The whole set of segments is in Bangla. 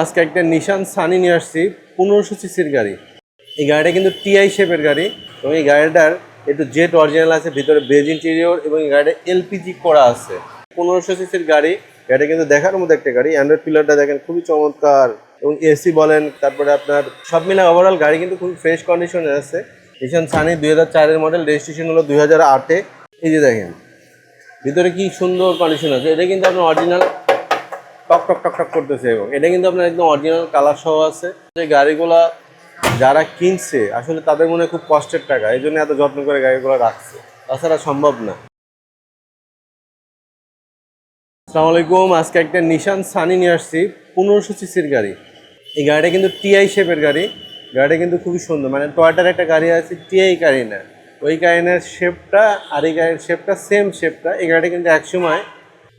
আজকে একটা নিশান সানি নিয়ে আসছি 1500 সিসির গাড়ি। এই গাড়িটা কিন্তু টিআই শেপের গাড়ি এবং এই গাড়িটার একটু জেট অরিজিনাল আছে, ভিতরে বেজ ইন্টেরিয়র এবং এই গাড়িটা এলপিজি করা আছে। 1500 সিসির গাড়ি, গাড়িটা কিন্তু দেখার মতো একটা গাড়ি। অ্যান্ড্রয়েড পিলারটা দেখেন খুবই চমৎকার এবং এসি বলেন, তারপরে আপনার সব মিলে ওভারঅল গাড়ি কিন্তু খুবই ফ্রেশ কন্ডিশনে আছে। নিশান সানি 2004-এর মডেল, রেজিস্ট্রেশন হলো 2008-এ। এই যে দেখেন ভিতরে কি সুন্দর কন্ডিশন আছে। এটা কিন্তু আপনার অরিজিনাল টক টক টক টক করতেছে এবং এটা কিন্তু আপনার একদম অরিজিনাল কালার সহ আছে। যে গাড়িগুলা যারা কিনছে আসলে তাদের মনে খুব কষ্টের টাকা, এই জন্য এত যত্ন করে গাড়িগুলো রাখছে, তাছাড়া সম্ভব না। আসসালামু আলাইকুম, আজকে একটা নিশান সানি নিয়ে আসছি 1500 সিসির গাড়ি। এই গাড়িটা কিন্তু টিআই শেপের গাড়ি। গাড়িটা কিন্তু খুবই সুন্দর, মানে টয়োটার একটা গাড়ি আছে টিআই গাড়ি না, ওই গাড়ির শেপটা আর এই গাড়ির শেপটা সেম শেপটা। এই গাড়িটা কিন্তু একসময়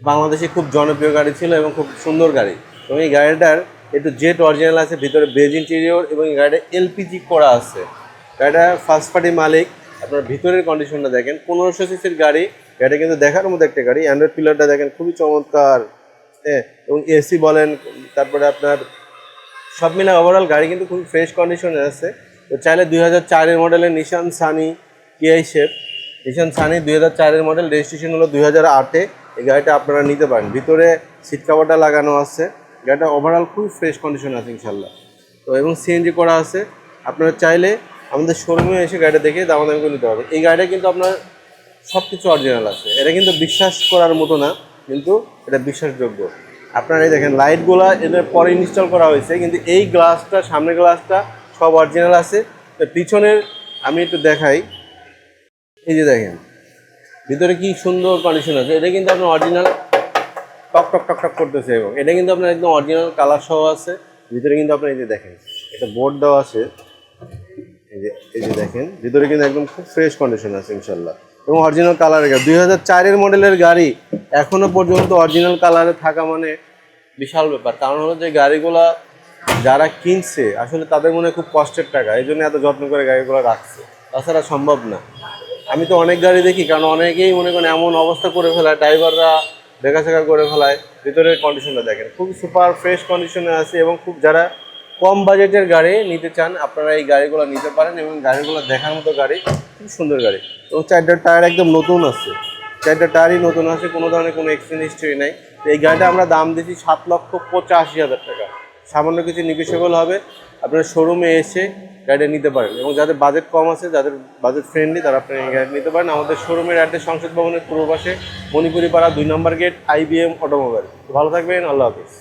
বাংলাদেশে খুব জনপ্রিয় গাড়ি ছিল এবং খুব সুন্দর গাড়ি। এবং এই গাড়িটার একটু জেট অরিজিনাল আছে, ভিতরে বেজ ইন্টেরিয়র এবং এই গাড়িটা এলপিজি করা আছে। গাড়িটা ফার্স্ট পার্টি মালিক। আপনার ভিতরের কন্ডিশনটা দেখেন, 1500 সিসির গাড়ি। গাড়িটা কিন্তু দেখার মতো একটা গাড়ি। অ্যান্ড্রয়েড পিলারটা দেখেন খুবই চমৎকার, হ্যাঁ, এবং এসি বলেন, তারপরে আপনার সব মিলে ওভারঅল গাড়ি কিন্তু খুবই ফ্রেশ কন্ডিশনে আছে। তো চাইলে 2004-এর মডেলের নিশান সানি টিআই শেপ, নিশান সানি 2004-এর মডেল, রেজিস্ট্রেশন হলো 2008-এ। এই গাড়িটা আপনারা নিতে পারেন। ভিতরে সিট কাভারটা লাগানো আছে। গাড়িটা ওভারঅল খুব ফ্রেশ কন্ডিশন আছে ইনশাল্লাহ। তো এবং সিএনজি করা আছে। আপনারা চাইলে আমাদের শোরুমে এসে গাড়িটা দেখে দামাদামি করে নিতে হবে। এই গাড়িটা কিন্তু আপনার সব কিছু অরিজিনাল আছে। এটা কিন্তু বিশ্বাস করার মতো না, কিন্তু এটা বিশ্বাসযোগ্য। আপনারা এই দেখেন লাইটগুলো এদের পরে ইনস্টল করা হয়েছে, কিন্তু এই গ্লাসটা, সামনের গ্লাসটা সব অরিজিনাল আছে। তো পিছনের আমি একটু দেখাই, এই যে দেখেন ভিতরে কি সুন্দর কন্ডিশন আছে। এটা কিন্তু আপনার অরিজিনাল টক টক টক টক করতেছে এবং এটা কিন্তু আপনার একদম অরিজিনাল কালার সহ আছে। ভিতরে কিন্তু আপনার এই যে দেখেন এটা বোর্ড দেওয়া আছে, এই যে দেখেন ভিতরে কিন্তু একদম খুব ফ্রেশ কন্ডিশন আছে ইনশাল্লাহ এবং অরিজিনাল কালারের গাড়ি। 2004-এর মডেলের গাড়ি এখনো পর্যন্ত অরিজিনাল কালারে থাকা মানে বিশাল ব্যাপার। কারণ হলো যে গাড়িগুলা যারা কিনছে আসলে তাদের মনে খুব কষ্টের টাকা, এই জন্য এত যত্ন করে গাড়িগুলো রাখছে, তাছাড়া সম্ভব না। আমি তো অনেক গাড়ি দেখি, কারণ অনেকেই মনে করেন এমন অবস্থা করে ফেলায়, ড্রাইভাররা বেকাশেকা করে ফেলায়। ভিতরের কন্ডিশনটা দেখেন খুব সুপার ফ্রেশ কন্ডিশনে আছে এবং খুব যারা কম বাজেটের গাড়ি নিতে চান আপনারা এই গাড়িগুলো নিতে পারেন। এবং গাড়িগুলো দেখার মতো গাড়ি, খুব সুন্দর গাড়ি। এবং চারটা টায়ার একদম নতুন আছে, চারটা টায়ারই নতুন আছে, কোনো ধরনের কোনো এক্সিডেন্ট হিস্ট্রি নাই। তো এই গাড়িটা আমরা দাম দিচ্ছি 7,85,000 টাকা। সামান্য কিছু নেগোশিয়েবল হবে। আপনারা শোরুমে এসে গাড়িটা নিতে পারেন এবং যাদের বাজেট কম আছে, যাদের বাজেট ফ্রেন্ডলি, তারা আপনারা এই গাড়ি নিতে পারেন। আমাদের শোরুমের অ্যাড্রেস সংসদ ভবনের পূর্ব পাশে, মণিপুরি পাড়া 2 নম্বর গেট, IBM অটোমোবাইল। ভালো থাকবেন, আল্লাহ হাফিজ।